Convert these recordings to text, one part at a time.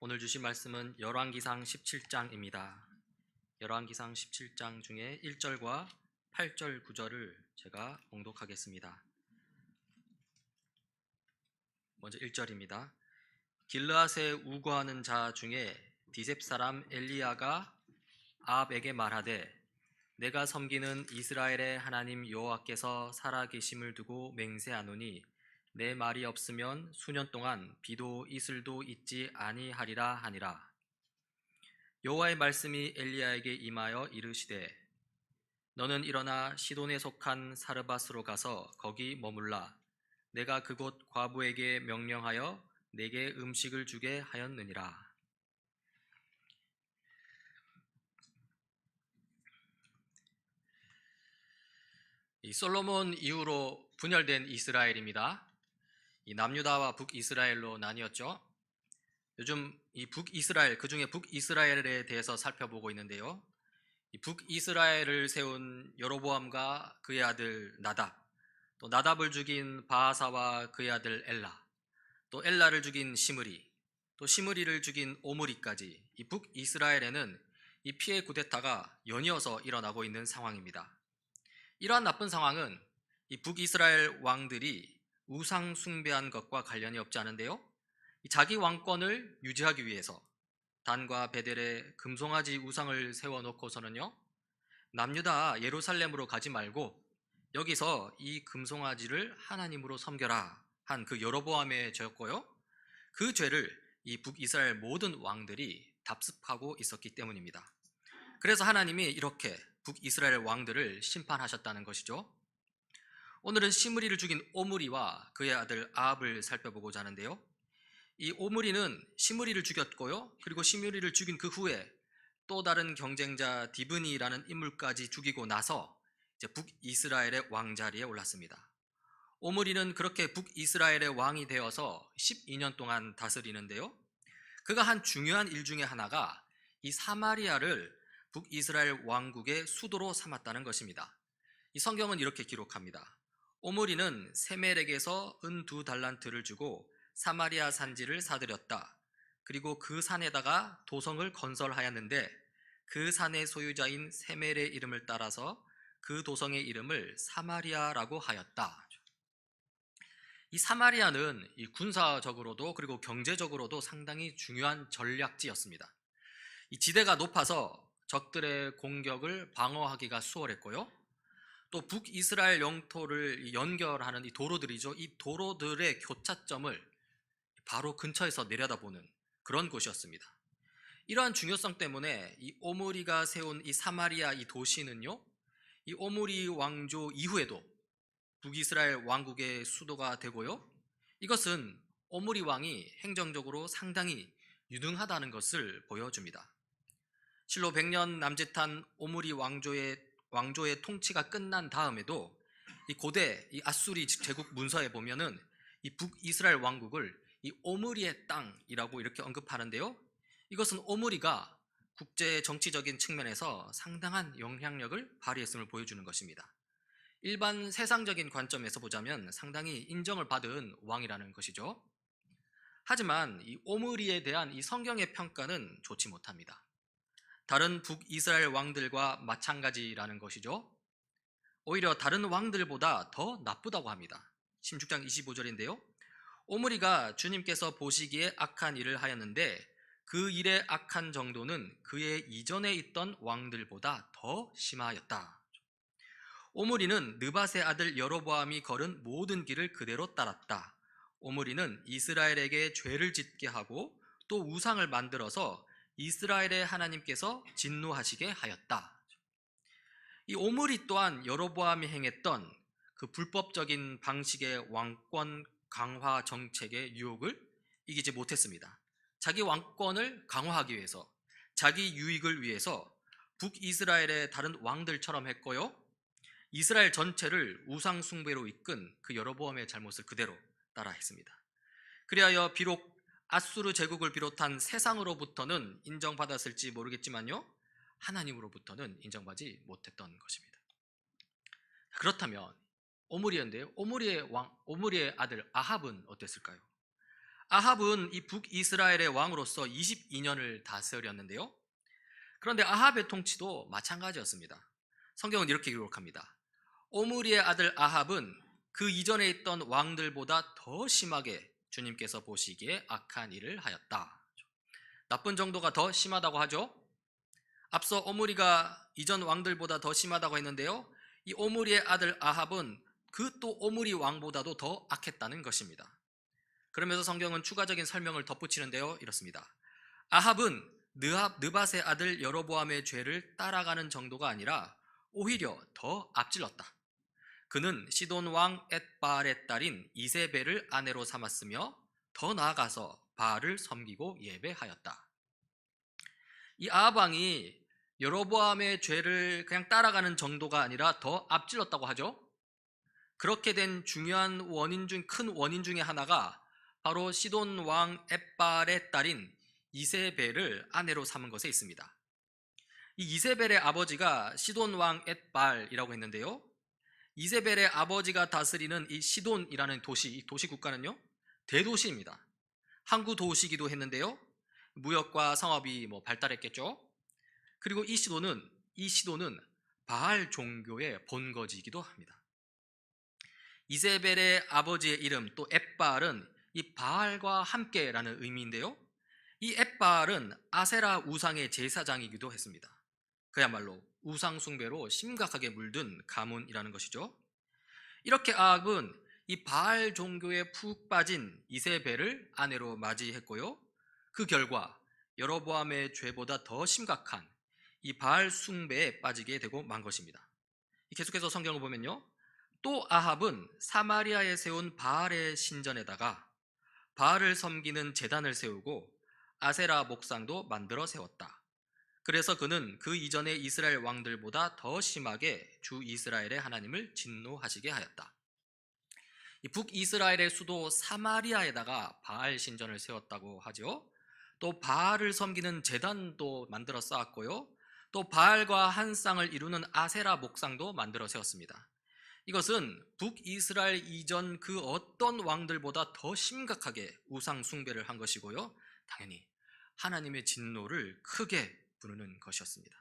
오늘 주신 말씀은 열왕기상 17장입니다. 열왕기상 17장 중에 1절과 8절 9절을 제가 봉독하겠습니다. 먼저 1절입니다. 길르앗에 우거하는 자 중에 디셉 사람 엘리야가 아합에게 말하되 내가 섬기는 이스라엘의 하나님 여호와께서 살아계심을 두고 맹세하노니 내 말이 없으면 수년 동안 비도 이슬도 있지 아니하리라 하니라. 여호와의 말씀이 엘리야에게 임하여 이르시되 너는 일어나 시돈에 속한 사르밧으로 가서 거기 머물라. 내가 그곳 과부에게 명령하여 내게 음식을 주게 하였느니라. 이 솔로몬 이후로 분열된 이스라엘입니다. 이 남유다와 북이스라엘로 나뉘었죠. 요즘 이 북이스라엘, 그 중에 북이스라엘에 대해서 살펴보고 있는데요. 이 북이스라엘을 세운 여로보암과 그의 아들 나답, 또 나답을 죽인 바하사와 그의 아들 엘라, 또 엘라를 죽인 시므리, 또 시므리를 죽인 오므리까지 이 북이스라엘에는 이 피해 쿠데타가 연이어서 일어나고 있는 상황입니다. 이러한 나쁜 상황은 이 북이스라엘 왕들이 우상 숭배한 것과 관련이 없지 않은데요. 자기 왕권을 유지하기 위해서 단과 베델에 금송아지 우상을 세워놓고서는요, 남유다 예루살렘으로 가지 말고 여기서 이 금송아지를 하나님으로 섬겨라 한 그 여로보암의 죄였고요. 그 죄를 이 북이스라엘 모든 왕들이 답습하고 있었기 때문입니다. 그래서 하나님이 이렇게 북이스라엘 왕들을 심판하셨다는 것이죠. 오늘은 시므리를 죽인 오므리와 그의 아들 아합을 살펴보고자 하는데요. 이 오므리는 시므리를 죽였고요. 그리고 시므리를 죽인 그 후에 또 다른 경쟁자 디브니라는 인물까지 죽이고 나서 이제 북이스라엘의 왕자리에 올랐습니다. 오므리는 그렇게 북이스라엘의 왕이 되어서 12년 동안 다스리는데요. 그가 한 중요한 일 중에 하나가 이 사마리아를 북이스라엘 왕국의 수도로 삼았다는 것입니다. 이 성경은 이렇게 기록합니다. 오므리는 세멜에게서 은 2달란트를 주고 사마리아 산지를 사들였다. 그리고 그 산에다가 도성을 건설하였는데 그 산의 소유자인 세멜의 이름을 따라서 그 도성의 이름을 사마리아라고 하였다. 이 사마리아는 이 군사적으로도 그리고 경제적으로도 상당히 중요한 전략지였습니다. 이 지대가 높아서 적들의 공격을 방어하기가 수월했고요. 또 북이스라엘 영토를 연결하는 이 도로들이죠. 이 도로들의 교차점을 바로 근처에서 내려다보는 그런 곳이었습니다. 이러한 중요성 때문에 이 오므리가 세운 이 사마리아 이 도시는요, 이 오므리 왕조 이후에도 북이스라엘 왕국의 수도가 되고요. 이것은 오므리 왕이 행정적으로 상당히 유능하다는 것을 보여줍니다. 실로 100년 남짓한 오므리 왕조의 통치가 끝난 다음에도 이 고대 이 아수리 제국 문서에 보면은 이 북이스라엘 왕국을 이 오므리의 땅이라고 이렇게 언급하는데요. 이것은 오므리가 국제 정치적인 측면에서 상당한 영향력을 발휘했음을 보여주는 것입니다. 일반 세상적인 관점에서 보자면 상당히 인정을 받은 왕이라는 것이죠. 하지만 이 오므리에 대한 이 성경의 평가는 좋지 못합니다. 다른 북이스라엘 왕들과 마찬가지라는 것이죠. 오히려 다른 왕들보다 더 나쁘다고 합니다. 16장 25절인데요. 오므리가 주님께서 보시기에 악한 일을 하였는데 그 일의 악한 정도는 그의 이전에 있던 왕들보다 더 심하였다. 오므리는 느밧의 아들 여로보암이 걸은 모든 길을 그대로 따랐다. 오므리는 이스라엘에게 죄를 짓게 하고 또 우상을 만들어서 이스라엘의 하나님께서 진노하시게 하였다. 이 오므리 또한 여로보암이 행했던 그 불법적인 방식의 왕권 강화 정책의 유혹을 이기지 못했습니다. 자기 왕권을 강화하기 위해서, 자기 유익을 위해서 북이스라엘의 다른 왕들처럼 했고요. 이스라엘 전체를 우상 숭배로 이끈 그 여로보암의 잘못을 그대로 따라했습니다. 그리하여 비록 아수르 제국을 비롯한 세상으로부터는 인정받았을지 모르겠지만요, 하나님으로부터는 인정받지 못했던 것입니다. 그렇다면 오므리인데요, 오므리의 아들 아합은 어땠을까요? 아합은 이 북이스라엘의 왕으로서 22년을 다스렸는데요. 그런데 아합의 통치도 마찬가지였습니다. 성경은 이렇게 기록합니다. 오므리의 아들 아합은 그 이전에 있던 왕들보다 더 심하게 주님께서 보시기에 악한 일을 하였다. 나쁜 정도가 더 심하다고 하죠. 앞서 오므리가 이전 왕들보다 더 심하다고 했는데요. 이 오므리의 아들 아합은 그 또 오므리 왕보다도 더 악했다는 것입니다. 그러면서 성경은 추가적인 설명을 덧붙이는데요. 이렇습니다. 아합은 느밧의 아들 여로보암의 죄를 따라가는 정도가 아니라 오히려 더 앞질렀다. 그는 시돈 왕 엣바알의 딸인 이세벨을 아내로 삼았으며 더 나아가서 바알을 섬기고 예배하였다. 이 아합 왕이 여로보암의 죄를 그냥 따라가는 정도가 아니라 더 앞질렀다고 하죠. 그렇게 된 중요한 큰 원인 중에 하나가 바로 시돈 왕 엣바알의 딸인 이세벨을 아내로 삼은 것에 있습니다. 이 이세벨의 아버지가 시돈 왕 엣바알이라고 했는데요. 이세벨의 아버지가 다스리는 이 시돈이라는 도시, 이 도시 국가는요, 대도시입니다. 항구 도시이기도 했는데요. 무역과 상업이 발달했겠죠. 그리고 이 시돈은 바알 종교의 본거지이기도 합니다. 이세벨의 아버지의 이름 또 엣바알은 이 바알과 함께라는 의미인데요. 이 엣바알은 아세라 우상의 제사장이기도 했습니다. 그야말로 우상 숭배로 심각하게 물든 가문이라는 것이죠. 이렇게 아합은 이 바알 종교에 푹 빠진 이세벨을 아내로 맞이했고요. 그 결과 여로보암의 죄보다 더 심각한 이 바알 숭배에 빠지게 되고 만 것입니다. 계속해서 성경을 보면요. 또 아합은 사마리아에 세운 바알의 신전에다가 바알을 섬기는 제단을 세우고 아세라 목상도 만들어 세웠다. 그래서 그는 그 이전의 이스라엘 왕들보다 더 심하게 주 이스라엘의 하나님을 진노하시게 하였다. 이 북이스라엘의 수도 사마리아에다가 바알 신전을 세웠다고 하죠. 또 바알을 섬기는 제단도 만들어 쌓았고요. 또 바알과 한 쌍을 이루는 아세라 목상도 만들어 세웠습니다. 이것은 북이스라엘 이전 그 어떤 왕들보다 더 심각하게 우상 숭배를 한 것이고요. 당연히 하나님의 진노를 크게 부르는 것이었습니다.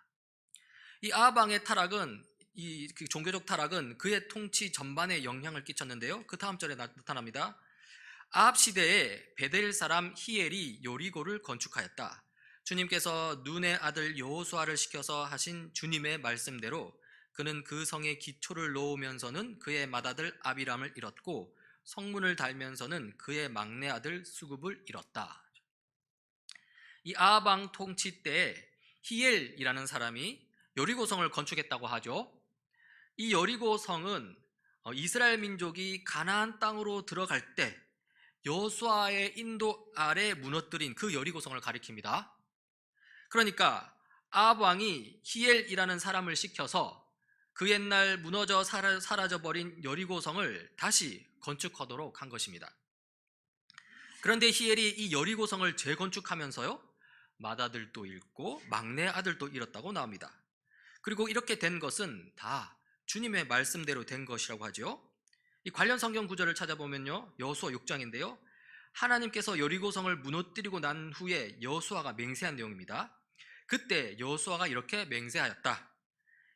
이 아합 왕의 타락은 그 종교적 타락은 그의 통치 전반에 영향을 끼쳤는데요. 그 다음 절에 나타납니다. 아합 시대에 베델 사람 히엘이 요리고를 건축하였다. 주님께서 눈의 아들 여호수아를 시켜서 하신 주님의 말씀대로 그는 그 성에 기초를 놓으면서는 그의 맏아들 아비람을 잃었고 성문을 달면서는 그의 막내 아들 수굽을 잃었다. 이 아합 왕 통치 때에 히엘이라는 사람이 여리고성을 건축했다고 하죠. 이 여리고성은 이스라엘 민족이 가나안 땅으로 들어갈 때 여호수아의 인도 아래 무너뜨린 그 여리고성을 가리킵니다. 그러니까 아합 왕이 히엘이라는 사람을 시켜서 그 옛날 무너져 사라져버린 여리고성을 다시 건축하도록 한 것입니다. 그런데 히엘이 이 여리고성을 재건축하면서요, 맏아들도 잃고 막내 아들도 잃었다고 나옵니다. 그리고 이렇게 된 것은 다 주님의 말씀대로 된 것이라고 하죠. 이 관련 성경 구절을 찾아보면요, 여호수아 6장인데요. 하나님께서 여리고성을 무너뜨리고 난 후에 여호수아가 맹세한 내용입니다. 그때 여호수아가 이렇게 맹세하였다.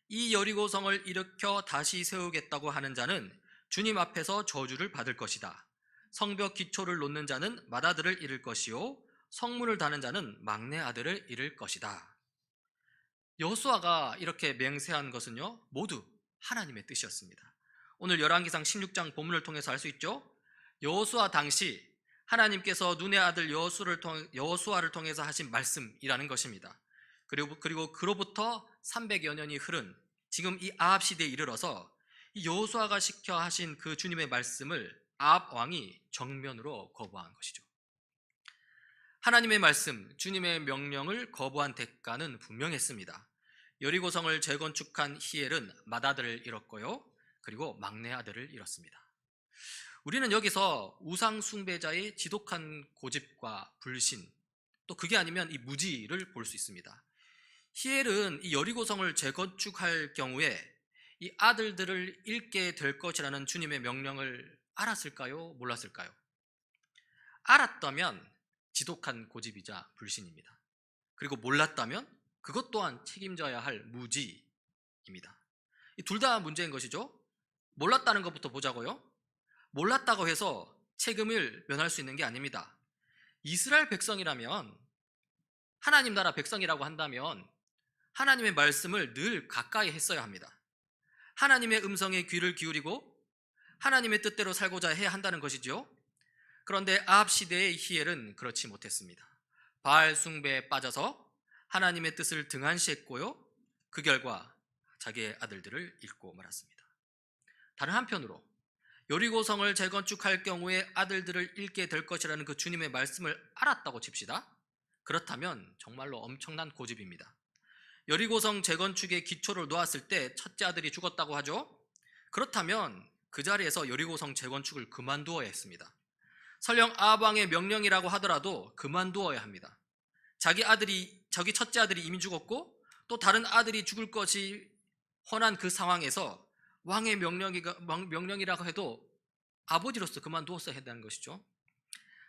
이 여리고성을 일으켜 다시 세우겠다고 하는 자는 주님 앞에서 저주를 받을 것이다. 성벽 기초를 놓는 자는 맏아들을 잃을 것이요 성문을 다는 자는 막내 아들을 잃을 것이다. 여호수아가 이렇게 맹세한 것은요, 모두 하나님의 뜻이었습니다. 오늘 열왕기상 16장 본문을 통해서 알 수 있죠. 여호수아 당시 하나님께서 눈의 아들 여호수아를 통해서 하신 말씀이라는 것입니다. 그리고 그로부터 300여 년이 흐른 지금 이 아합 시대에 이르러서 이 여호수아가 시켜 하신 그 주님의 말씀을 아합 왕이 정면으로 거부한 것이죠. 하나님의 말씀, 주님의 명령을 거부한 대가는 분명했습니다. 여리고성을 재건축한 히엘은 맏아들을 잃었고요, 그리고 막내 아들을 잃었습니다. 우리는 여기서 우상 숭배자의 지독한 고집과 불신, 또 그게 아니면 이 무지를 볼 수 있습니다. 히엘은 이 여리고성을 재건축할 경우에 이 아들들을 잃게 될 것이라는 주님의 명령을 알았을까요? 몰랐을까요? 알았다면 지독한 고집이자 불신입니다. 그리고 몰랐다면 그것 또한 책임져야 할 무지입니다. 이 둘 다 문제인 것이죠. 몰랐다는 것부터 보자고요. 몰랐다고 해서 책임을 면할 수 있는 게 아닙니다. 이스라엘 백성이라면, 하나님 나라 백성이라고 한다면 하나님의 말씀을 늘 가까이 했어야 합니다. 하나님의 음성에 귀를 기울이고 하나님의 뜻대로 살고자 해야 한다는 것이죠. 그런데 아합 시대의 히엘은 그렇지 못했습니다. 바알 숭배에 빠져서 하나님의 뜻을 등한시했고요, 그 결과 자기의 아들들을 잃고 말았습니다. 다른 한편으로 여리고성을 재건축할 경우에 아들들을 잃게 될 것이라는 그 주님의 말씀을 알았다고 칩시다. 그렇다면 정말로 엄청난 고집입니다. 여리고성 재건축의 기초를 놓았을 때 첫째 아들이 죽었다고 하죠. 그렇다면 그 자리에서 여리고성 재건축을 그만두어야 했습니다. 설령 아합 왕의 명령이라고 하더라도 그만두어야 합니다. 자기 첫째 아들이 이미 죽었고 또 다른 아들이 죽을 것이 훤한 그 상황에서 왕의 명령이라고 해도 아버지로서 그만두었어야 한다는 것이죠.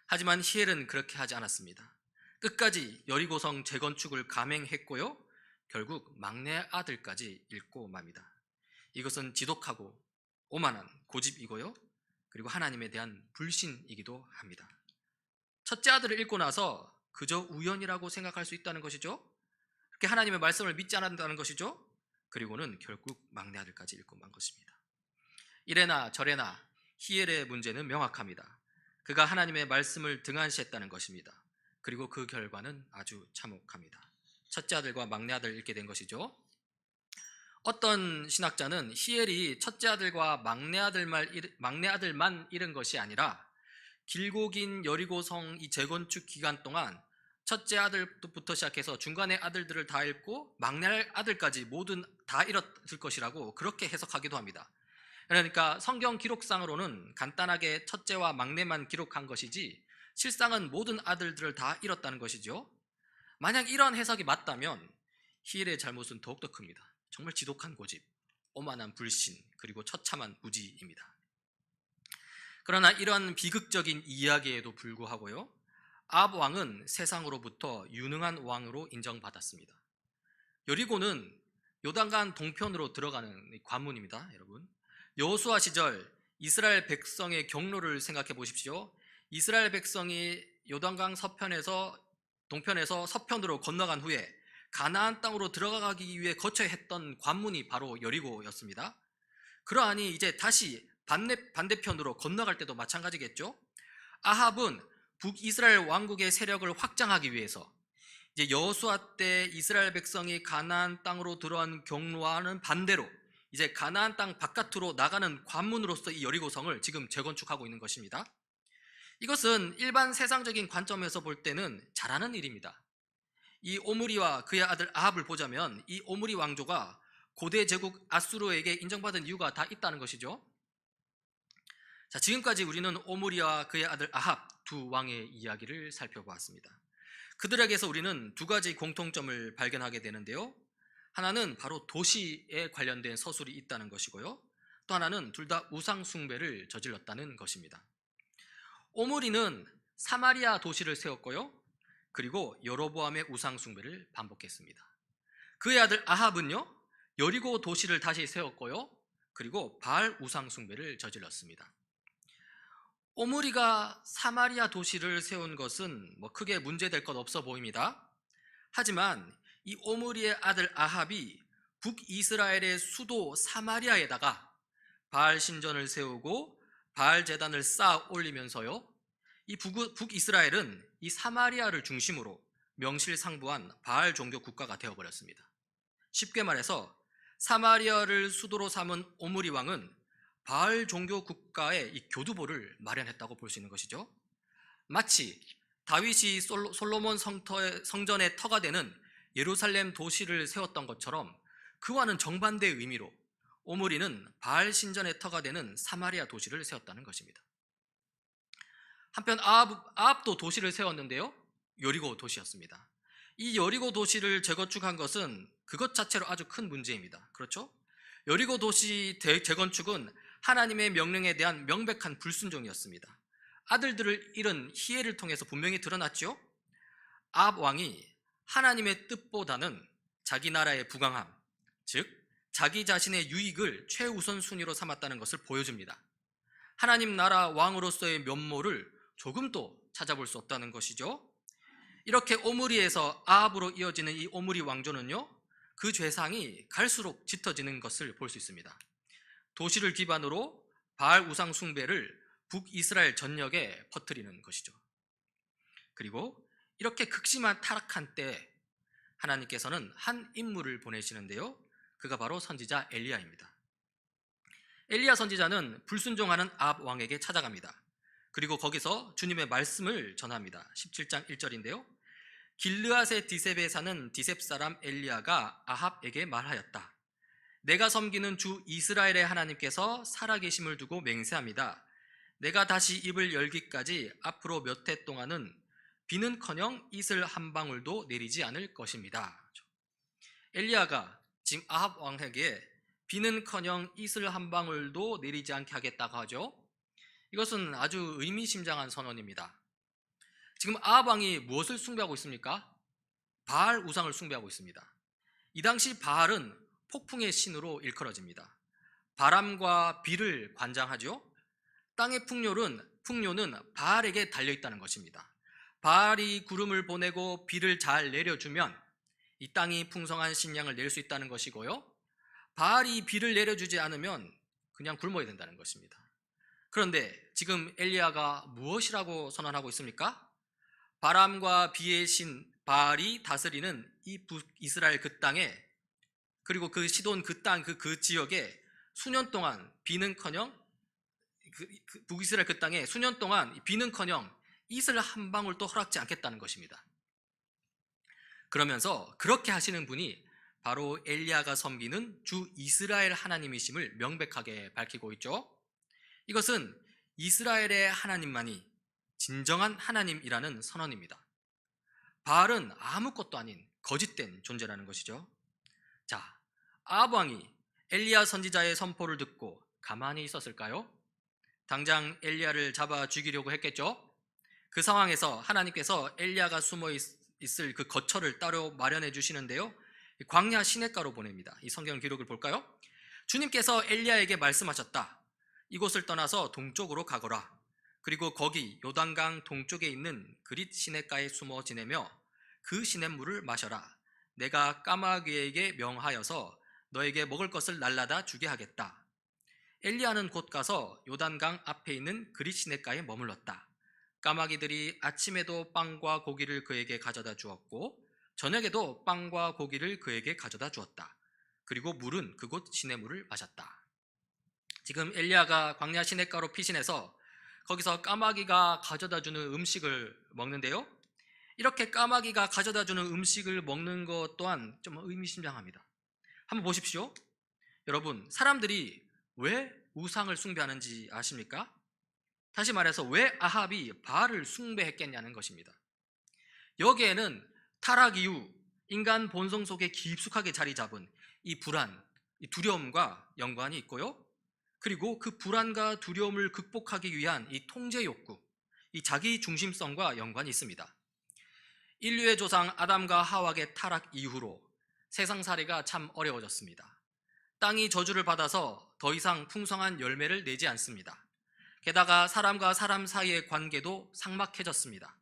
하지만 히엘은 그렇게 하지 않았습니다. 끝까지 여리고성 재건축을 감행했고요, 결국 막내 아들까지 잃고 맙니다. 이것은 지독하고 오만한 고집이고요, 그리고 하나님에 대한 불신이기도 합니다. 첫째 아들을 잃고 나서 그저 우연이라고 생각할 수 있다는 것이죠. 그렇게 하나님의 말씀을 믿지 않는다는 것이죠. 그리고는 결국 막내 아들까지 잃고 만 것입니다. 이래나 저래나 히엘의 문제는 명확합니다. 그가 하나님의 말씀을 등한시했다는 것입니다. 그리고 그 결과는 아주 참혹합니다. 첫째 아들과 막내 아들을 잃게 된 것이죠. 어떤 신학자는 히엘이 첫째 아들과 막내 아들만 잃은 것이 아니라 길고 긴 여리고성 이 재건축 기간 동안 첫째 아들부터 시작해서 중간에 아들들을 다 잃고 막내 아들까지 모두 다 잃었을 것이라고 그렇게 해석하기도 합니다. 그러니까 성경 기록상으로는 간단하게 첫째와 막내만 기록한 것이지 실상은 모든 아들들을 다 잃었다는 것이죠. 만약 이런 해석이 맞다면 히엘의 잘못은 더욱더 큽니다. 정말 지독한 고집, 오만한 불신, 그리고 처참한 무지입니다. 그러나 이런 비극적인 이야기에도 불구하고요, 아합 왕은 세상으로부터 유능한 왕으로 인정받았습니다. 여리고는 요단강 동편으로 들어가는 관문입니다. 여러분, 여호수아 시절 이스라엘 백성의 경로를 생각해 보십시오. 이스라엘 백성이 요단강 동편에서 서편으로 건너간 후에 가나안 땅으로 들어가기 위해 거쳐야 했던 관문이 바로 여리고였습니다. 그러하니 이제 다시 반대편으로 건너갈 때도 마찬가지겠죠. 아합은 북이스라엘 왕국의 세력을 확장하기 위해서 이제 여호수아 때 이스라엘 백성이 가나안 땅으로 들어간 경로와는 반대로 이제 가나안 땅 바깥으로 나가는 관문으로서 이 여리고성을 지금 재건축하고 있는 것입니다. 이것은 일반 세상적인 관점에서 볼 때는 잘하는 일입니다. 이 오므리와 그의 아들 아합을 보자면 이 오므리 왕조가 고대 제국 아수르에게 인정받은 이유가 다 있다는 것이죠. 자, 지금까지 우리는 오므리와 그의 아들 아합 두 왕의 이야기를 살펴보았습니다. 그들에게서 우리는 두 가지 공통점을 발견하게 되는데요. 하나는 바로 도시에 관련된 서술이 있다는 것이고요, 또 하나는 둘 다 우상 숭배를 저질렀다는 것입니다. 오므리는 사마리아 도시를 세웠고요, 그리고 여로보암의 우상 숭배를 반복했습니다. 그의 아들 아합은요, 여리고 도시를 다시 세웠고요, 그리고 바알 우상 숭배를 저질렀습니다. 오므리가 사마리아 도시를 세운 것은 크게 문제될 것 없어 보입니다. 하지만 이 오므리의 아들 아합이 북이스라엘의 수도 사마리아에다가 바알 신전을 세우고 바알 제단을 쌓아 올리면서요, 이 북이스라엘은 이 사마리아를 중심으로 명실상부한 바알 종교 국가가 되어버렸습니다. 쉽게 말해서 사마리아를 수도로 삼은 오므리 왕은 바알 종교 국가의 이 교두보를 마련했다고 볼 수 있는 것이죠. 마치 다윗이 솔로몬 성전의 터가 되는 예루살렘 도시를 세웠던 것처럼 그와는 정반대의 의미로 오므리는 바알 신전의 터가 되는 사마리아 도시를 세웠다는 것입니다. 한편 아합도 도시를 세웠는데요, 여리고 도시였습니다. 이 여리고 도시를 재건축한 것은 그것 자체로 아주 큰 문제입니다. 그렇죠? 여리고 도시 재건축은 하나님의 명령에 대한 명백한 불순종이었습니다. 아들들을 잃은 희애를 통해서 분명히 드러났죠. 아합 왕이 하나님의 뜻보다는 자기 나라의 부강함, 즉 자기 자신의 유익을 최우선 순위로 삼았다는 것을 보여줍니다. 하나님 나라 왕으로서의 면모를 조금도 찾아볼 수 없다는 것이죠. 이렇게 오므리에서 아합으로 이어지는 이 오므리 왕조는요, 그 죄상이 갈수록 짙어지는 것을 볼 수 있습니다. 도시를 기반으로 바알 우상 숭배를 북이스라엘 전역에 퍼뜨리는 것이죠. 그리고 이렇게 극심한 타락한 때 하나님께서는 한 인물을 보내시는데요, 그가 바로 선지자 엘리야입니다. 엘리야 선지자는 불순종하는 아합 왕에게 찾아갑니다. 그리고 거기서 주님의 말씀을 전합니다. 17장 1절인데요. 길르앗의 디셉에 사는 디셉 사람 엘리야가 아합에게 말하였다. 내가 섬기는 주 이스라엘의 하나님께서 살아계심을 두고 맹세합니다. 내가 다시 입을 열기까지 앞으로 몇 해 동안은 비는커녕 이슬 한 방울도 내리지 않을 것입니다. 엘리야가 지금 아합 왕에게 비는커녕 이슬 한 방울도 내리지 않게 하겠다고 하죠. 이것은 아주 의미심장한 선언입니다. 지금 아합 왕이 무엇을 숭배하고 있습니까? 바알 우상을 숭배하고 있습니다. 이 당시 바알은 폭풍의 신으로 일컬어집니다. 바람과 비를 관장하죠. 땅의 풍요는 바알에게 달려있다는 것입니다. 바알이 구름을 보내고 비를 잘 내려주면 이 땅이 풍성한 식량을 낼 수 있다는 것이고요, 바알이 비를 내려주지 않으면 그냥 굶어야 된다는 것입니다. 그런데 지금 엘리야가 무엇이라고 선언하고 있습니까? 바람과 비의 신 바알이 다스리는 이 북이스라엘 그 땅에, 그리고 그 시돈 그 땅 그 지역에 수년 동안 비는커녕 북이스라엘 그 땅에 수년 동안 비는커녕 이슬 한 방울도 허락지 않겠다는 것입니다. 그러면서 그렇게 하시는 분이 바로 엘리야가 섬기는 주 이스라엘 하나님이심을 명백하게 밝히고 있죠. 이것은 이스라엘의 하나님만이 진정한 하나님이라는 선언입니다. 바알은 아무것도 아닌 거짓된 존재라는 것이죠. 자, 아합 왕이 엘리야 선지자의 선포를 듣고 가만히 있었을까요? 당장 엘리야를 잡아 죽이려고 했겠죠. 그 상황에서 하나님께서 엘리야가 숨어 있을 그 거처를 따로 마련해 주시는데요, 광야 시냇가로 보냅니다. 이 성경 기록을 볼까요? 주님께서 엘리야에게 말씀하셨다. 이곳을 떠나서 동쪽으로 가거라. 그리고 거기 요단강 동쪽에 있는 그릿 시냇가에 숨어 지내며 그 시냇물을 마셔라. 내가 까마귀에게 명하여서 너에게 먹을 것을 날라다 주게 하겠다. 엘리야는 곧 가서 요단강 앞에 있는 그릿 시냇가에 머물렀다. 까마귀들이 아침에도 빵과 고기를 그에게 가져다 주었고 저녁에도 빵과 고기를 그에게 가져다 주었다. 그리고 물은 그곳 시냇물을 마셨다. 지금 엘리야가 광야 시냇가로 피신해서 거기서 까마귀가 가져다 주는 음식을 먹는데요, 이렇게 까마귀가 가져다 주는 음식을 먹는 것 또한 좀 의미심장합니다. 한번 보십시오. 여러분, 사람들이 왜 우상을 숭배하는지 아십니까? 다시 말해서 왜 아합이 바알을 숭배했겠냐는 것입니다. 여기에는 타락 이후 인간 본성 속에 깊숙하게 자리 잡은 이 불안, 이 두려움과 연관이 있고요, 그리고 그 불안과 두려움을 극복하기 위한 이 통제 욕구, 이 자기 중심성과 연관이 있습니다. 인류의 조상 아담과 하와의 타락 이후로 세상살이가 참 어려워졌습니다. 땅이 저주를 받아서 더 이상 풍성한 열매를 내지 않습니다. 게다가 사람과 사람 사이의 관계도 삭막해졌습니다.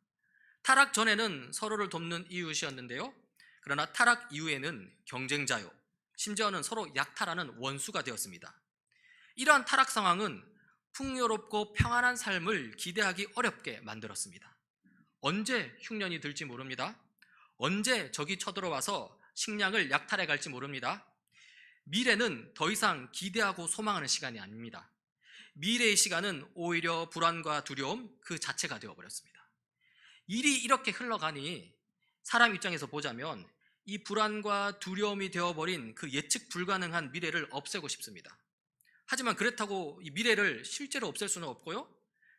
타락 전에는 서로를 돕는 이웃이었는데요, 그러나 타락 이후에는 경쟁자요, 심지어는 서로 약탈하는 원수가 되었습니다. 이러한 타락 상황은 풍요롭고 평안한 삶을 기대하기 어렵게 만들었습니다. 언제 흉년이 들지 모릅니다. 언제 적이 쳐들어와서 식량을 약탈해 갈지 모릅니다. 미래는 더 이상 기대하고 소망하는 시간이 아닙니다. 미래의 시간은 오히려 불안과 두려움 그 자체가 되어버렸습니다. 일이 이렇게 흘러가니 사람 입장에서 보자면 이 불안과 두려움이 되어버린 그 예측 불가능한 미래를 없애고 싶습니다. 하지만 그렇다고 이 미래를 실제로 없앨 수는 없고요,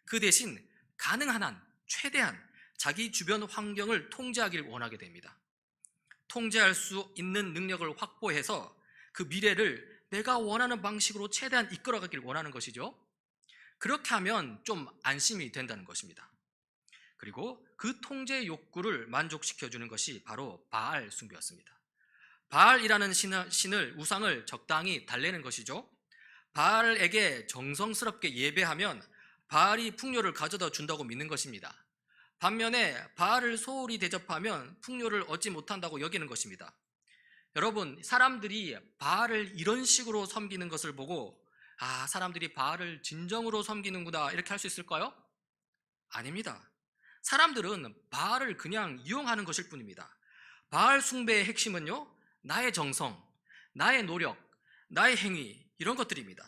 그 대신 가능한 한 최대한 자기 주변 환경을 통제하길 원하게 됩니다. 통제할 수 있는 능력을 확보해서 그 미래를 내가 원하는 방식으로 최대한 이끌어가길 원하는 것이죠. 그렇게 하면 좀 안심이 된다는 것입니다. 그리고 그 통제 욕구를 만족시켜주는 것이 바로 바알 숭배였습니다. 바알이라는 우상을 적당히 달래는 것이죠. 바알에게 정성스럽게 예배하면 바알이 풍요를 가져다 준다고 믿는 것입니다. 반면에 바알을 소홀히 대접하면 풍요를 얻지 못한다고 여기는 것입니다. 여러분, 사람들이 바알을 이런 식으로 섬기는 것을 보고 사람들이 바알을 진정으로 섬기는구나 이렇게 할 수 있을까요? 아닙니다. 사람들은 바알을 그냥 이용하는 것일 뿐입니다. 바알 숭배의 핵심은요, 나의 정성, 나의 노력, 나의 행위 이런 것들입니다.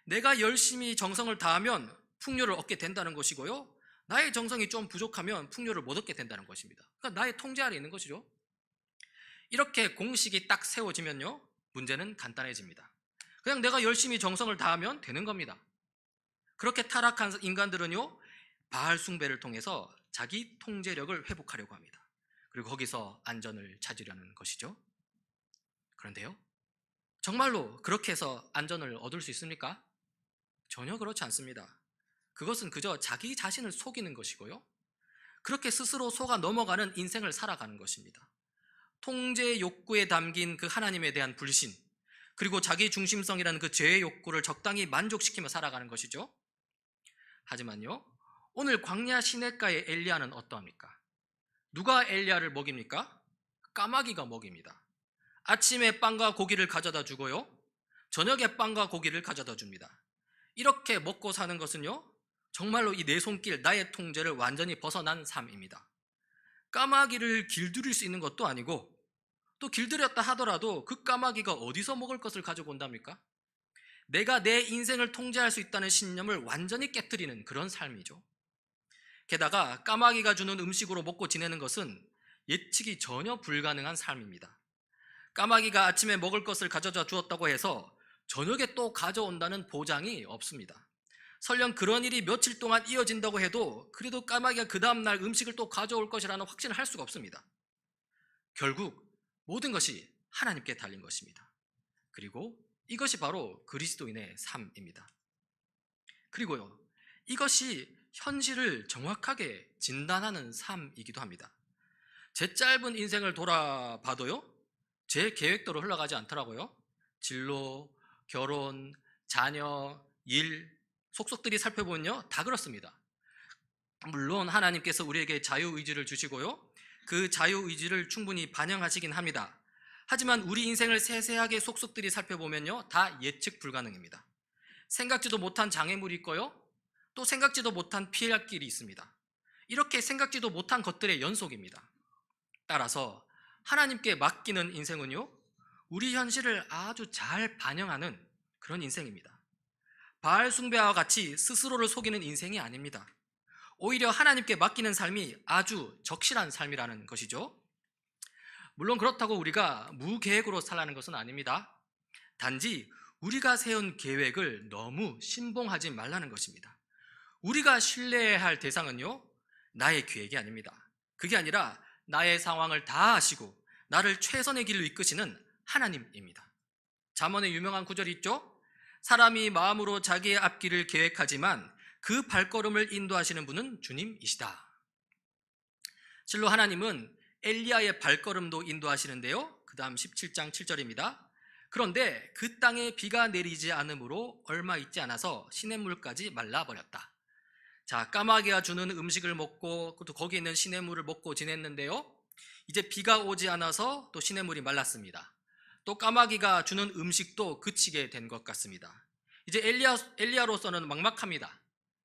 내가 열심히 정성을 다하면 풍요를 얻게 된다는 것이고요, 나의 정성이 좀 부족하면 풍요를 못 얻게 된다는 것입니다. 그러니까 나의 통제 아래 있는 것이죠. 이렇게 공식이 딱 세워지면요, 문제는 간단해집니다. 그냥 내가 열심히 정성을 다하면 되는 겁니다. 그렇게 타락한 인간들은요, 바알 숭배를 통해서 자기 통제력을 회복하려고 합니다. 그리고 거기서 안전을 찾으려는 것이죠. 그런데요, 정말로 그렇게 해서 안전을 얻을 수 있습니까? 전혀 그렇지 않습니다. 그것은 그저 자기 자신을 속이는 것이고요, 그렇게 스스로 속아 넘어가는 인생을 살아가는 것입니다. 통제 욕구에 담긴 그 하나님에 대한 불신, 그리고 자기 중심성이라는 그 죄의 욕구를 적당히 만족시키며 살아가는 것이죠. 하지만요, 오늘 광야 시냇가의 엘리야는 어떠합니까? 누가 엘리야를 먹입니까? 까마귀가 먹입니다. 아침에 빵과 고기를 가져다 주고요, 저녁에 빵과 고기를 가져다 줍니다. 이렇게 먹고 사는 것은요, 정말로 이 내 손길, 나의 통제를 완전히 벗어난 삶입니다. 까마귀를 길들일 수 있는 것도 아니고, 또 길들였다 하더라도 그 까마귀가 어디서 먹을 것을 가지고 온답니까? 내가 내 인생을 통제할 수 있다는 신념을 완전히 깨트리는 그런 삶이죠. 게다가 까마귀가 주는 음식으로 먹고 지내는 것은 예측이 전혀 불가능한 삶입니다. 까마귀가 아침에 먹을 것을 가져다 주었다고 해서 저녁에 또 가져온다는 보장이 없습니다. 설령 그런 일이 며칠 동안 이어진다고 해도 그래도 까마귀가 그 다음날 음식을 또 가져올 것이라는 확신을 할 수가 없습니다. 결국 모든 것이 하나님께 달린 것입니다. 그리고 이것이 바로 그리스도인의 삶입니다. 그리고요, 이것이 현실을 정확하게 진단하는 삶이기도 합니다. 제 짧은 인생을 돌아봐도요, 제 계획대로 흘러가지 않더라고요. 진로, 결혼, 자녀, 일, 속속들이 살펴보면요, 다 그렇습니다. 물론 하나님께서 우리에게 자유의지를 주시고요, 그 자유의지를 충분히 반영하시긴 합니다. 하지만 우리 인생을 세세하게 속속들이 살펴보면요, 다 예측 불가능입니다. 생각지도 못한 장애물이 있고요, 또 생각지도 못한 피할 길이 있습니다. 이렇게 생각지도 못한 것들의 연속입니다. 따라서 하나님께 맡기는 인생은요, 우리 현실을 아주 잘 반영하는 그런 인생입니다. 바알 숭배와 같이 스스로를 속이는 인생이 아닙니다. 오히려 하나님께 맡기는 삶이 아주 적실한 삶이라는 것이죠. 물론 그렇다고 우리가 무계획으로 살라는 것은 아닙니다. 단지 우리가 세운 계획을 너무 신봉하지 말라는 것입니다. 우리가 신뢰해야 할 대상은요, 나의 계획이 아닙니다. 그게 아니라 나의 상황을 다 아시고 나를 최선의 길로 이끄시는 하나님입니다. 잠언에 유명한 구절이 있죠. 사람이 마음으로 자기의 앞길을 계획하지만 그 발걸음을 인도하시는 분은 주님이시다. 실로 하나님은 엘리야의 발걸음도 인도하시는데요, 그 다음 17장 7절입니다. 그런데 그 땅에 비가 내리지 않으므로 얼마 있지 않아서 시냇물까지 말라버렸다. 자, 까마귀가 주는 음식을 먹고 또 거기에 있는 시냇물을 먹고 지냈는데요, 이제 비가 오지 않아서 또 시냇물이 말랐습니다. 또 까마귀가 주는 음식도 그치게 된 것 같습니다. 이제 엘리야로서는 막막합니다.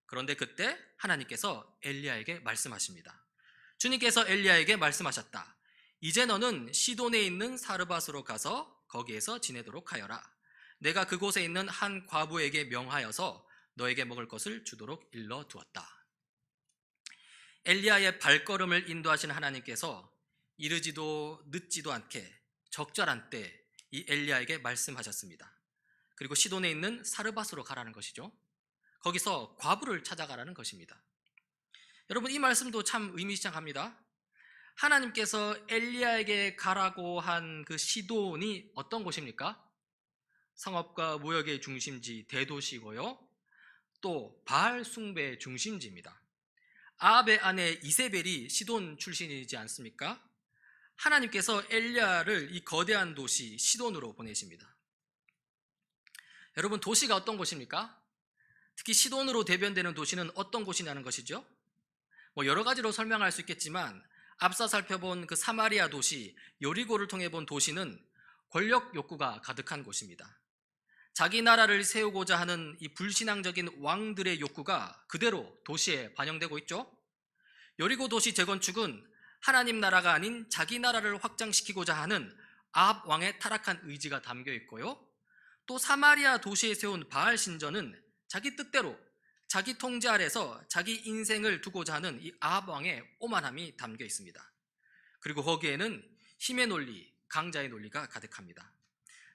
그런데 그때 하나님께서 엘리야에게 말씀하십니다. 주님께서 엘리야에게 말씀하셨다. 이제 너는 시돈에 있는 사르밧으로 가서 거기에서 지내도록 하여라. 내가 그곳에 있는 한 과부에게 명하여서 너에게 먹을 것을 주도록 일러두었다. 엘리야의 발걸음을 인도하신 하나님께서 이르지도 늦지도 않게 적절한 때 이 엘리야에게 말씀하셨습니다. 그리고 시돈에 있는 사르밧으로 가라는 것이죠. 거기서 과부를 찾아가라는 것입니다. 여러분, 이 말씀도 참 의미심장합니다. 하나님께서 엘리야에게 가라고 한 그 시돈이 어떤 곳입니까? 상업과 무역의 중심지, 대도시고요, 또 바알 숭배의 중심지입니다. 아합의 아내 이세벨이 시돈 출신이지 않습니까? 하나님께서 엘리야를 이 거대한 도시 시돈으로 보내십니다. 여러분, 도시가 어떤 곳입니까? 특히 시돈으로 대변되는 도시는 어떤 곳이냐는 것이죠. 여러 가지로 설명할 수 있겠지만 앞서 살펴본 그 사마리아 도시 여리고를 통해 본 도시는 권력 욕구가 가득한 곳입니다. 자기 나라를 세우고자 하는 이 불신앙적인 왕들의 욕구가 그대로 도시에 반영되고 있죠. 여리고 도시 재건축은 하나님 나라가 아닌 자기 나라를 확장시키고자 하는 아합 왕의 타락한 의지가 담겨 있고요. 또 사마리아 도시에 세운 바알 신전은 자기 뜻대로 자기 통제 아래서 자기 인생을 두고자 하는 이 아합 왕의 오만함이 담겨 있습니다. 그리고 거기에는 힘의 논리, 강자의 논리가 가득합니다.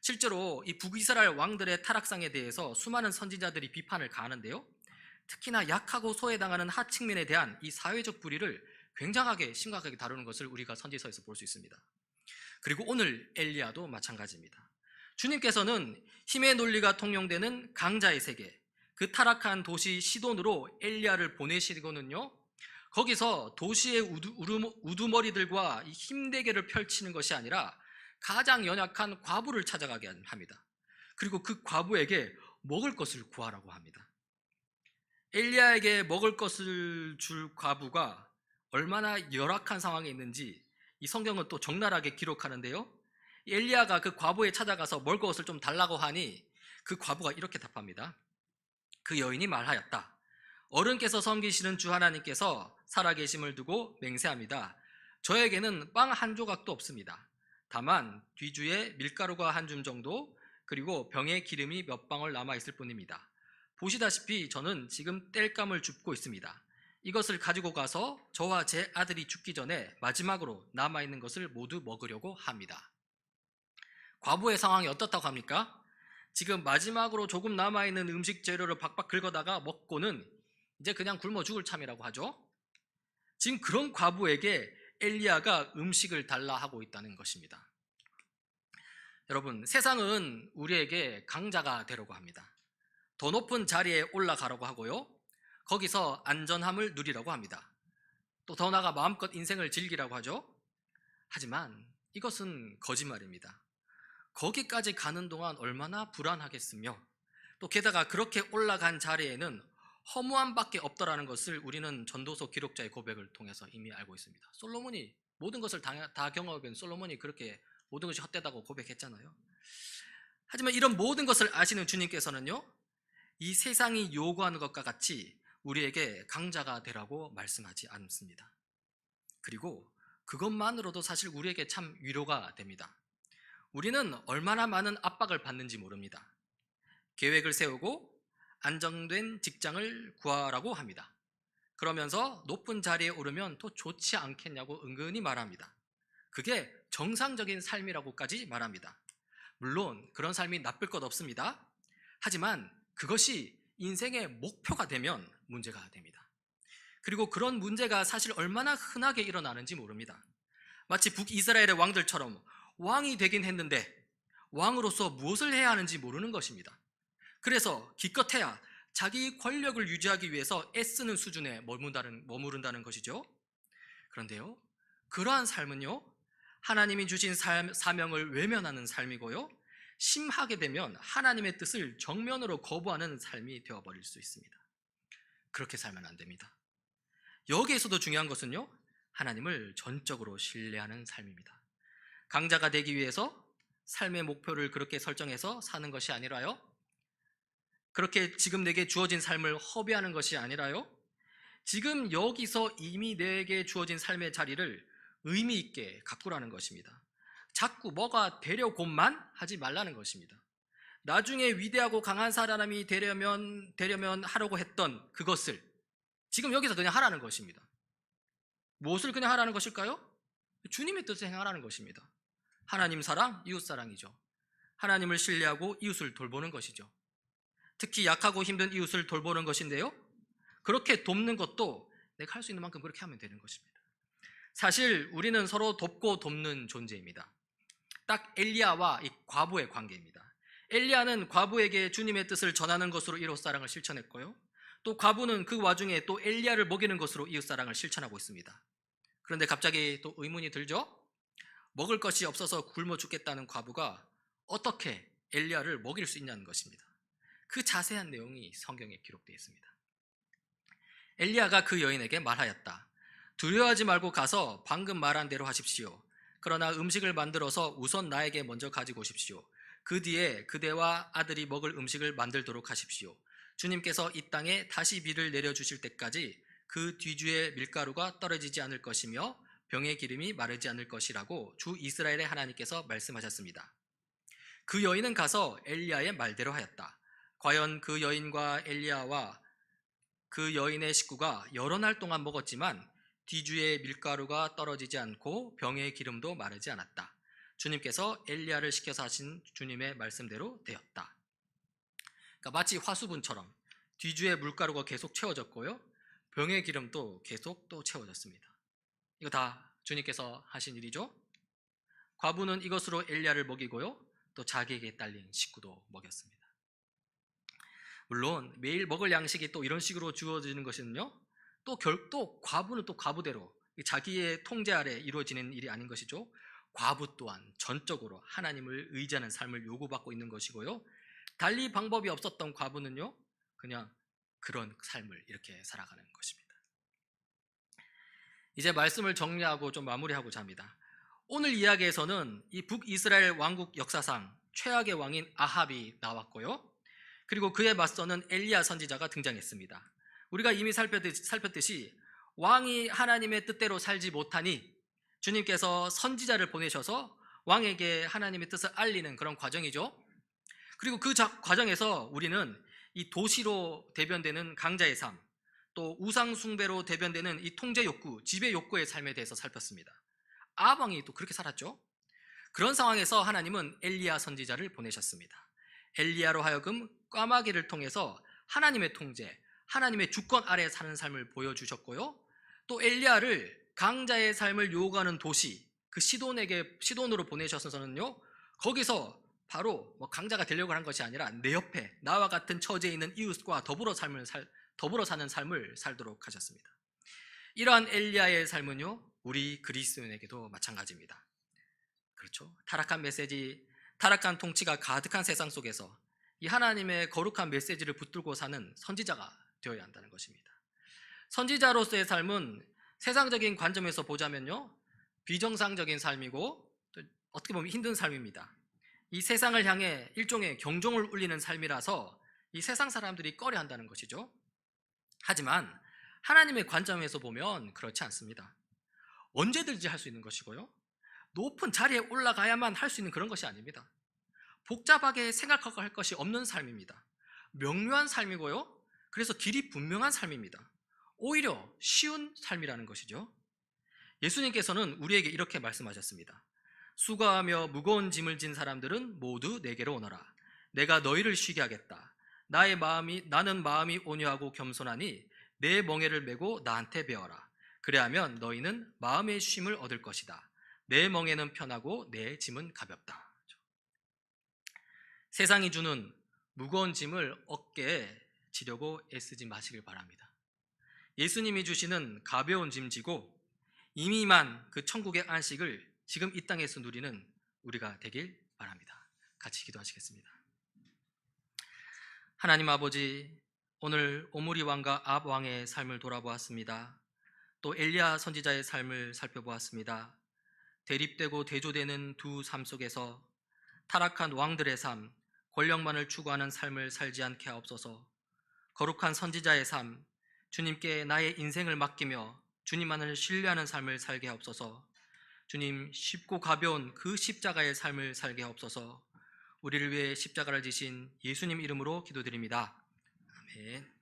실제로 이 북이스라엘 왕들의 타락상에 대해서 수많은 선지자들이 비판을 가하는데요. 특히나 약하고 소외당하는 하층민에 대한 이 사회적 불의를 굉장하게 심각하게 다루는 것을 우리가 선지서에서 볼 수 있습니다. 그리고 오늘 엘리야도 마찬가지입니다. 주님께서는 힘의 논리가 통용되는 강자의 세계, 그 타락한 도시 시돈으로 엘리야를 보내시고는요, 거기서 도시의 우두머리들과 이 힘대결을 펼치는 것이 아니라 가장 연약한 과부를 찾아가게 합니다. 그리고 그 과부에게 먹을 것을 구하라고 합니다. 엘리야에게 먹을 것을 줄 과부가 얼마나 열악한 상황에 있는지 이 성경은 또 적나라하게 기록하는데요. 엘리야가 그 과부에 찾아가서 먹을 것을 좀 달라고 하니 그 과부가 이렇게 답합니다. 그 여인이 말하였다. 어른께서 섬기시는 주 하나님께서 살아계심을 두고 맹세합니다. 저에게는 빵 한 조각도 없습니다. 다만 뒤주에 밀가루가 한 줌 정도, 그리고 병에 기름이 몇 방울 남아있을 뿐입니다. 보시다시피 저는 지금 땔감을 줍고 있습니다. 이것을 가지고 가서 저와 제 아들이 죽기 전에 마지막으로 남아있는 것을 모두 먹으려고 합니다. 과부의 상황이 어떻다고 합니까? 지금 마지막으로 조금 남아있는 음식 재료를 박박 긁어다가 먹고는 이제 그냥 굶어 죽을 참이라고 하죠. 지금 그런 과부에게 엘리야가 음식을 달라 하고 있다는 것입니다. 여러분, 세상은 우리에게 강자가 되려고 합니다. 더 높은 자리에 올라가려고 하고요, 거기서 안전함을 누리려고 합니다. 또 더 나아가 마음껏 인생을 즐기라고 하죠. 하지만 이것은 거짓말입니다. 거기까지 가는 동안 얼마나 불안하겠으며, 또 게다가 그렇게 올라간 자리에는 허무함밖에 없더라는 것을 우리는 전도서 기록자의 고백을 통해서 이미 알고 있습니다. 솔로몬이 모든 것을 다 경험한 솔로몬이 그렇게 모든 것이 헛되다고 고백했잖아요. 하지만 이런 모든 것을 아시는 주님께서는요, 이 세상이 요구하는 것과 같이 우리에게 강자가 되라고 말씀하지 않습니다. 그리고 그것만으로도 사실 우리에게 참 위로가 됩니다. 우리는 얼마나 많은 압박을 받는지 모릅니다. 계획을 세우고 안정된 직장을 구하라고 합니다. 그러면서 높은 자리에 오르면 더 좋지 않겠냐고 은근히 말합니다. 그게 정상적인 삶이라고까지 말합니다. 물론 그런 삶이 나쁠 것 없습니다. 하지만 그것이 인생의 목표가 되면 문제가 됩니다. 그리고 그런 문제가 사실 얼마나 흔하게 일어나는지 모릅니다. 마치 북이스라엘의 왕들처럼 왕이 되긴 했는데 왕으로서 무엇을 해야 하는지 모르는 것입니다. 그래서 기껏해야 자기 권력을 유지하기 위해서 애쓰는 수준에 머무른다는 것이죠. 그런데요, 그러한 삶은요, 하나님이 주신 사명을 외면하는 삶이고요, 심하게 되면 하나님의 뜻을 정면으로 거부하는 삶이 되어버릴 수 있습니다. 그렇게 살면 안 됩니다. 여기에서도 중요한 것은요, 하나님을 전적으로 신뢰하는 삶입니다. 강자가 되기 위해서 삶의 목표를 그렇게 설정해서 사는 것이 아니라요, 그렇게 지금 내게 주어진 삶을 허비하는 것이 아니라요, 지금 여기서 이미 내게 주어진 삶의 자리를 의미 있게 가꾸라는 것입니다. 자꾸 뭐가 되려고만 하지 말라는 것입니다. 나중에 위대하고 강한 사람이 되려면 하려고 했던 그것을 지금 여기서 그냥 하라는 것입니다. 무엇을 그냥 하라는 것일까요? 주님의 뜻을 행하라는 것입니다. 하나님 사랑, 이웃 사랑이죠. 하나님을 신뢰하고 이웃을 돌보는 것이죠. 특히 약하고 힘든 이웃을 돌보는 것인데요, 그렇게 돕는 것도 내가 할 수 있는 만큼 그렇게 하면 되는 것입니다. 사실 우리는 서로 돕고 돕는 존재입니다. 딱 엘리야와 이 과부의 관계입니다. 엘리야는 과부에게 주님의 뜻을 전하는 것으로 이웃 사랑을 실천했고요, 또 과부는 그 와중에 또 엘리야를 먹이는 것으로 이웃사랑을 실천하고 있습니다. 그런데 갑자기 또 의문이 들죠? 먹을 것이 없어서 굶어 죽겠다는 과부가 어떻게 엘리야를 먹일 수 있냐는 것입니다. 그 자세한 내용이 성경에 기록되어 있습니다. 엘리야가 그 여인에게 말하였다. 두려워하지 말고 가서 방금 말한 대로 하십시오. 그러나 음식을 만들어서 우선 나에게 먼저 가지고 오십시오. 그 뒤에 그대와 아들이 먹을 음식을 만들도록 하십시오. 주님께서 이 땅에 다시 비를 내려주실 때까지 그 뒤주의 밀가루가 떨어지지 않을 것이며 병의 기름이 마르지 않을 것이라고 주 이스라엘의 하나님께서 말씀하셨습니다. 그 여인은 가서 엘리야의 말대로 하였다. 과연 그 여인과 엘리야와 그 여인의 식구가 여러 날 동안 먹었지만 뒤주의 밀가루가 떨어지지 않고 병의 기름도 마르지 않았다. 주님께서 엘리야를 시켜서 하신 주님의 말씀대로 되었다. 그러니까 마치 화수분처럼 뒤주의 물가루가 계속 채워졌고요, 병의 기름도 계속 또 채워졌습니다. 이거 다 주님께서 하신 일이죠. 과부는 이것으로 엘리야를 먹이고요, 또 자기에게 딸린 식구도 먹였습니다. 물론 매일 먹을 양식이 또 이런 식으로 주어지는 것은요, 또 과부는 또 과부대로 자기의 통제 아래 이루어지는 일이 아닌 것이죠. 과부 또한 전적으로 하나님을 의지하는 삶을 요구받고 있는 것이고요, 달리 방법이 없었던 과부는요, 그냥 그런 삶을 이렇게 살아가는 것입니다. 이제 말씀을 정리하고 좀 마무리하고자 합니다. 오늘 이야기에서는 이 북이스라엘 왕국 역사상 최악의 왕인 아합이 나왔고요, 그리고 그에 맞서는 엘리야 선지자가 등장했습니다. 우리가 이미 살폈듯이 왕이 하나님의 뜻대로 살지 못하니 주님께서 선지자를 보내셔서 왕에게 하나님의 뜻을 알리는 그런 과정이죠. 그리고 그 과정에서 우리는 이 도시로 대변되는 강자의 삶, 또 우상 숭배로 대변되는 이 통제 욕구, 지배 욕구의 삶에 대해서 살폈습니다. 아합 왕이 또 그렇게 살았죠. 그런 상황에서 하나님은 엘리야 선지자를 보내셨습니다. 엘리야로 하여금 꽈마귀를 통해서 하나님의 통제, 하나님의 주권 아래 사는 삶을 보여주셨고요, 또 엘리야를 강자의 삶을 요구하는 도시, 그 시돈으로 보내셔서는요, 거기서 바로 강자가 되려고 한 것이 아니라 내 옆에 나와 같은 처지에 있는 이웃과 더불어 사는 삶을 살도록 하셨습니다. 이러한 엘리야의 삶은요, 우리 그리스도인에게도 마찬가지입니다. 그렇죠? 타락한 메시지, 타락한 통치가 가득한 세상 속에서 이 하나님의 거룩한 메시지를 붙들고 사는 선지자가 되어야 한다는 것입니다. 선지자로서의 삶은 세상적인 관점에서 보자면요, 비정상적인 삶이고 또 어떻게 보면 힘든 삶입니다. 이 세상을 향해 일종의 경종을 울리는 삶이라서 이 세상 사람들이 꺼려한다는 것이죠. 하지만 하나님의 관점에서 보면 그렇지 않습니다. 언제든지 할 수 있는 것이고요, 높은 자리에 올라가야만 할 수 있는 그런 것이 아닙니다. 복잡하게 생각하고 할 것이 없는 삶입니다. 명료한 삶이고요, 그래서 길이 분명한 삶입니다. 오히려 쉬운 삶이라는 것이죠. 예수님께서는 우리에게 이렇게 말씀하셨습니다. 수고하며 무거운 짐을 진 사람들은 모두 내게로 오너라. 내가 너희를 쉬게 하겠다. 나는 마음이 온유하고 겸손하니 내 멍에를 메고 나한테 배워라. 그래야면 너희는 마음의 쉼을 얻을 것이다. 내 멍에는 편하고 내 짐은 가볍다. 세상이 주는 무거운 짐을 어깨에 지려고 애쓰지 마시길 바랍니다. 예수님이 주시는 가벼운 짐 지고 이미만 그 천국의 안식을 지금 이 땅에서 누리는 우리가 되길 바랍니다. 같이 기도하시겠습니다. 하나님 아버지, 오늘 오므리 왕과 아합 왕의 삶을 돌아보았습니다. 또 엘리야 선지자의 삶을 살펴보았습니다. 대립되고 대조되는 두 삶 속에서 타락한 왕들의 삶, 권력만을 추구하는 삶을 살지 않게 하옵소서. 거룩한 선지자의 삶, 주님께 나의 인생을 맡기며 주님만을 신뢰하는 삶을 살게 하옵소서. 주님, 쉽고 가벼운 그 십자가의 삶을 살게 하옵소서. 우리를 위해 십자가를 지신 예수님 이름으로 기도드립니다. 아멘.